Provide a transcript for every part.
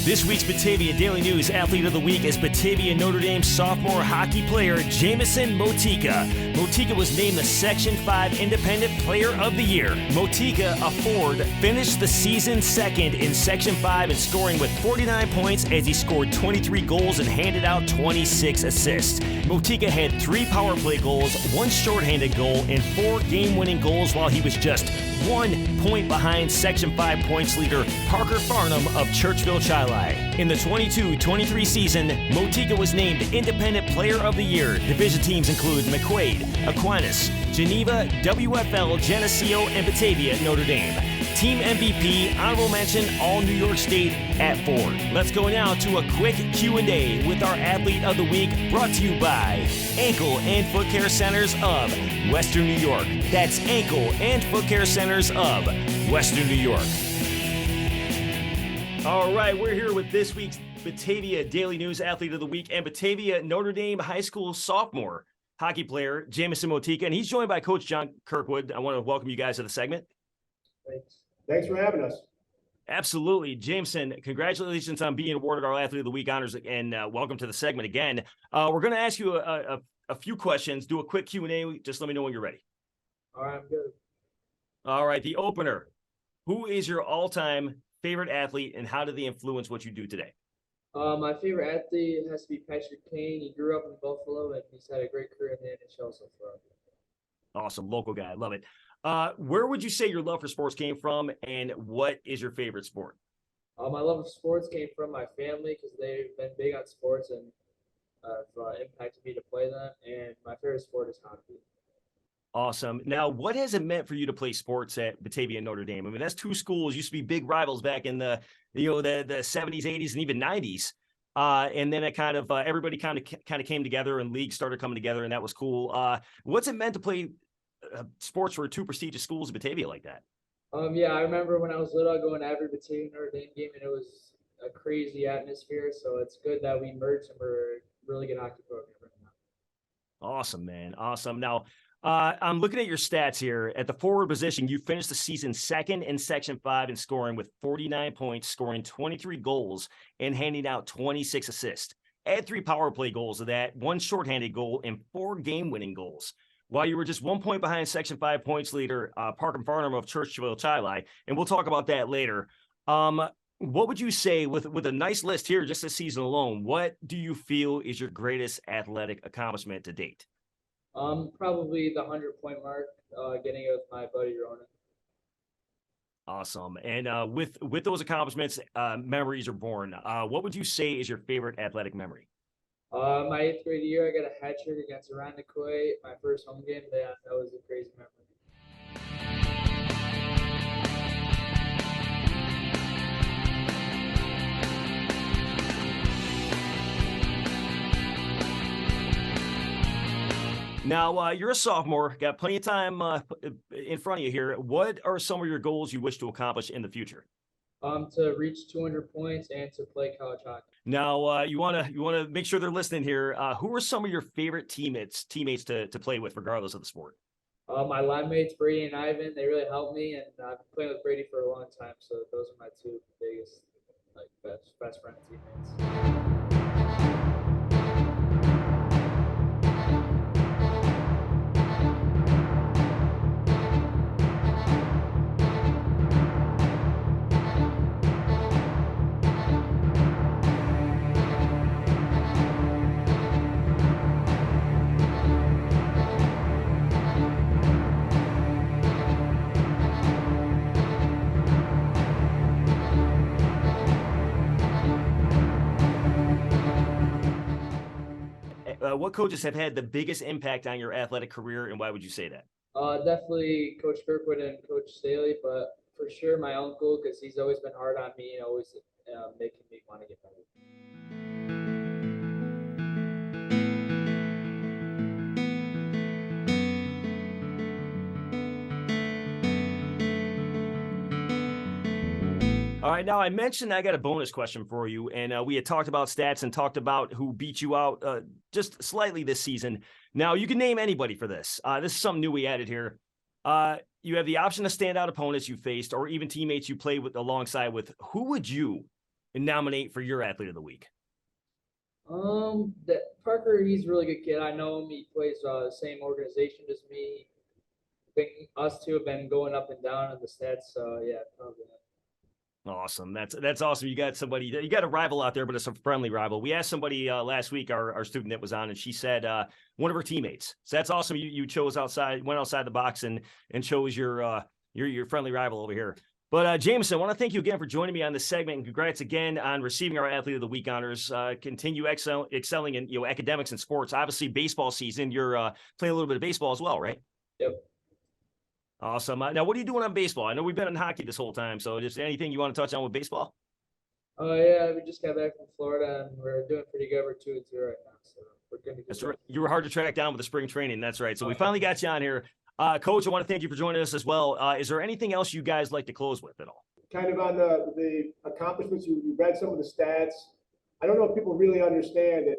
This week's Batavia Daily News Athlete of the Week is Batavia Notre Dame sophomore hockey player Jameson Motyka. Motyka was named the Section 5 Independent Player of the Year. Motyka, a forward, finished the season second in Section 5 in scoring with 49 points as he scored 23 goals and handed out 26 assists. Motyka had 3 power play goals, 1 shorthanded goal, and 4 game-winning goals while he was just 1 point behind Section 5 points leader Parker Farnham of Churchville Chili. In the 22-23 season, Motyka was named Independent Player of the Year. Division teams include McQuaid, Aquinas, Geneva, WFL, Geneseo, and Batavia Notre Dame. Team MVP, honorable mention, all New York State at Ford. Let's go now to a quick Q&A with our Athlete of the Week, brought to you by Ankle and Foot Care Centers of Western New York. That's Ankle and Foot Care Centers of Western New York. All right, we're here with this week's Batavia Daily News Athlete of the Week and Batavia Notre Dame High School sophomore hockey player, Jameson Motyka, and he's joined by Coach John Kirkwood. I want to welcome you guys to the segment. Thanks for having us. Absolutely. Jameson, congratulations on being awarded our Athlete of the Week honors, and welcome to the segment again. We're going to ask you a few questions, do a quick Q&A. Just let me know when you're ready. All right, I'm good. All right, the opener. Who is your all-time favorite athlete, and how did they influence what you do today? My favorite athlete has to be Patrick Kane. He grew up in Buffalo, and he's had a great career in the NHL so far. Awesome. Local guy. I love it. Where would you say your love for sports came from, and what is your favorite sport? My love of sports came from my family because they've been big on sports and impacted me to play them, and my favorite sport is hockey. Awesome. Now, what has it meant for you to play sports at Batavia and Notre Dame? I mean, that's 2 schools used to be big rivals back in the 70s, 80s, and even 90s. And then it kind of everybody kind of came together, and leagues started coming together, and that was cool. What's it meant to play sports for 2 prestigious schools in Batavia like that? Yeah, I remember when I was little, going to every Batavia Notre Dame game, and it was a crazy atmosphere. So it's good that we merged and we're a really good hockey program right now. Awesome, man. Awesome. Now, I'm looking at your stats here. At the forward position, you finished the season second in Section 5 in scoring with 49 points, scoring 23 goals, and handing out 26 assists. Add 3 power play goals to that, 1 shorthanded goal, and 4 game-winning goals. While you were just 1 point behind Section 5 points leader Parker Farnham of Churchville Chili, and we'll talk about that later. What would you say, with a nice list here just this season alone, what do you feel is your greatest athletic accomplishment to date? Probably the 100-point mark, getting it with my buddy Ronan. Awesome. And with those accomplishments, memories are born. What would you say is your favorite athletic memory? My 8th grade year, I got a hat trick against Irondequoit, my first home game. That was a crazy memory. Now, you're a sophomore, got plenty of time in front of you here. What are some of your goals you wish to accomplish in the future? To reach 200 points and to play college hockey. Now, you want to make sure they're listening here. Who are some of your favorite teammates to play with, regardless of the sport? My line mates, Brady and Ivan, they really helped me, and I've been playing with Brady for a long time, so those are my 2 biggest, best friend teammates. What coaches have had the biggest impact on your athletic career, and why would you say that? Definitely Coach Kirkwood and Coach Staley, but for sure my uncle, because he's always been hard on me and always making me want to get better. All right, now I mentioned I got a bonus question for you, and we had talked about stats and talked about who beat you out just slightly this season. Now, you can name anybody for this. This is something new we added here. You have the option to stand out opponents you faced or even teammates you played with alongside with. Who would you nominate for your athlete of the week? That Parker, he's a really good kid. I know him. He plays same organization as me. Us two have been going up and down in the stats. So yeah, probably. Awesome. That's awesome. You got a rival out there, but it's a friendly rival. We asked somebody last week, our student that was on, and she said one of her teammates. So that's awesome. You chose went outside the box and chose your friendly rival over here. But Jameson, I want to thank you again for joining me on this segment, and congrats again on receiving our Athlete of the Week honors. Continue excelling in academics and sports. Obviously, baseball season. You're playing a little bit of baseball as well, right? Yep. Awesome. Now, what are you doing on baseball? I know we've been in hockey this whole time, so just anything you want to touch on with baseball? Oh yeah, we just got back from Florida, and we're doing pretty good. We're 2-2 right now, so we're going to get. That's right. You were hard to track down with the spring training. That's right. So we finally got you on here. Coach, I want to thank you for joining us as well. Is there anything else you guys like to close with at all? Kind of on the accomplishments, you read some of the stats. I don't know if people really understand that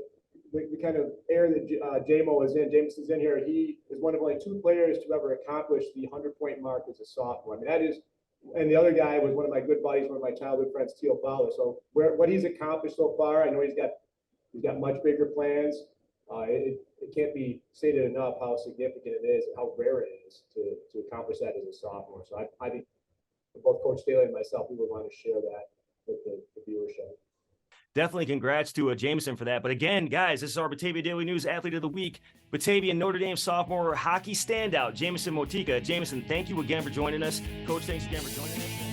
the kind of era that Jameson's in here. He is one of only 2 players to ever accomplish the 100-point mark as a sophomore. I mean, that is, and the other guy was one of my good buddies, one of my childhood friends, Teal Fowler. So what he's accomplished so far, I know he's got much bigger plans. It can't be stated enough how significant it is and how rare it is to accomplish that as a sophomore. So I think both Coach Staley and myself, we would want to share that with the viewership. Definitely congrats to Jameson for that. But again, guys, this is our Batavia Daily News Athlete of the Week. Batavia Notre Dame sophomore hockey standout, Jameson Motyka. Jameson, thank you again for joining us. Coach, thanks again for joining us.